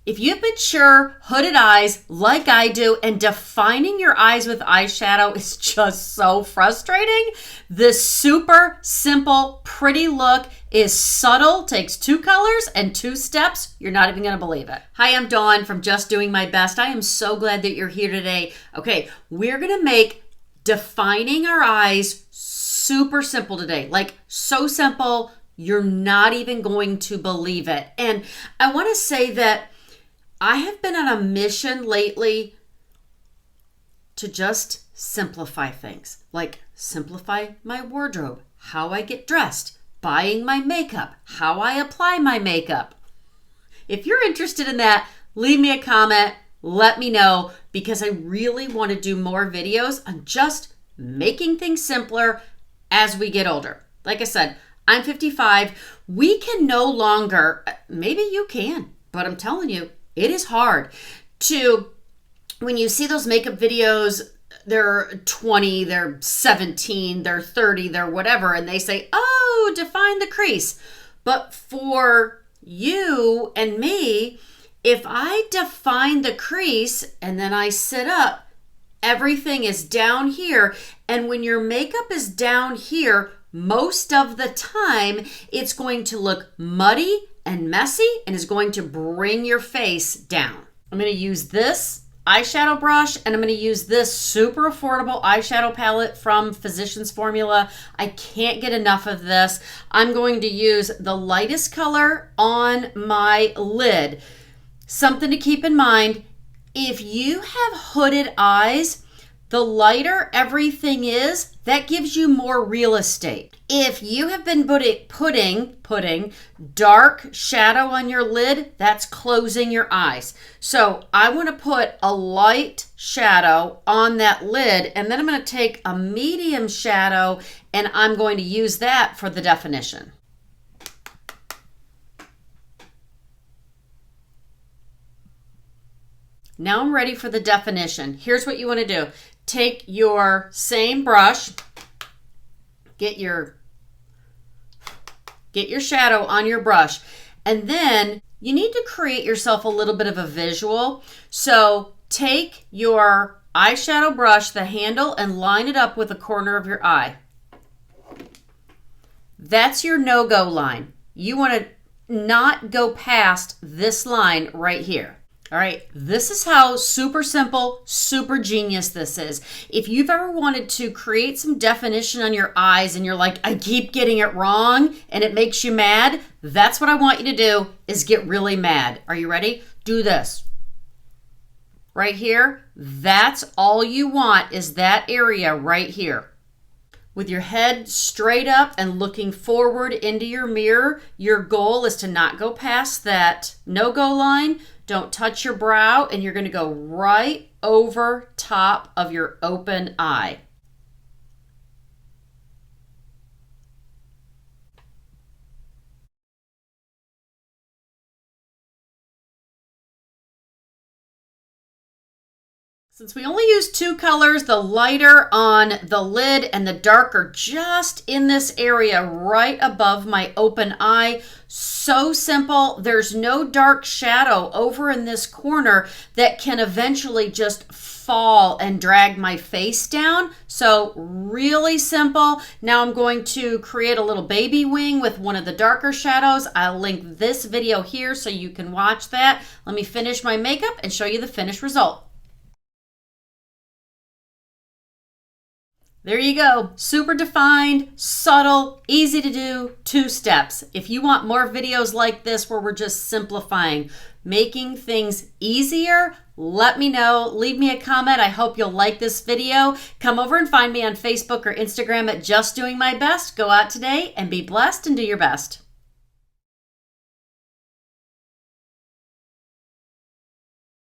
If you have mature hooded eyes like I do and defining your eyes with eyeshadow is just so frustrating, this super simple, pretty look is subtle, takes 2 colors and 2 steps. You're not even going to believe it. Hi, I'm Dawn from Just Doing My Best. I am so glad that you're here today. Okay, we're going to make defining our eyes super simple today. Like so simple, you're not even going to believe it. And I want to say that I have been on a mission lately to just simplify things, like simplify my wardrobe, how I get dressed, buying my makeup, how I apply my makeup. If you're interested in that, leave me a comment, let me know, because I really want to do more videos on just making things simpler as we get older. Like I said, I'm 55. We can no longer, maybe you can, but I'm telling you, it is hard to, when you see those makeup videos, they're 20, they're 17, they're 30, they're whatever, and they say, oh, define the crease. But for you and me, if I define the crease and then I sit up, everything is down here. And when your makeup is down here, most of the time, it's going to look muddy and messy and is going to bring your face down. I'm going to use this eyeshadow brush and I'm going to use this super affordable eyeshadow palette from Physicians Formula. I can't get enough of this. I'm going to use the lightest color on my lid. Something to keep in mind, if you have hooded eyes, the lighter everything is, that gives you more real estate. If you have been putting dark shadow on your lid, that's closing your eyes. So I want to put a light shadow on that lid, and then I'm going to take a medium shadow and I'm going to use that for the definition. Now I'm ready for the definition. Here's what you want to do. Take your same brush, get your shadow on your brush, and then you need to create yourself a little bit of a visual. So take your eyeshadow brush, the handle, and line it up with the corner of your eye. That's your no-go line. You want to not go past this line right here. All right, this is how super simple, super genius this is. If you've ever wanted to create some definition on your eyes and you're like, I keep getting it wrong and it makes you mad, that's what I want you to do, is get really mad. Are you ready? Do this. Right here, that's all you want, is that area right here. With your head straight up and looking forward into your mirror, your goal is to not go past that no-go line. Don't touch your brow, and you're going to go right over top of your open eye. Since we only use 2 colors, the lighter on the lid and the darker just in this area right above my open eye. So simple. There's no dark shadow over in this corner that can eventually just fall and drag my face down. So really simple. Now I'm going to create a little baby wing with one of the darker shadows. I'll link this video here so you can watch that. Let me finish my makeup and show you the finished result. There you go. Super defined, subtle, easy to do, 2 steps. If you want more videos like this where we're just simplifying, making things easier, let me know. Leave me a comment. I hope you'll like this video. Come over and find me on Facebook or Instagram at Just Doing My Best. Go out today and be blessed and do your best.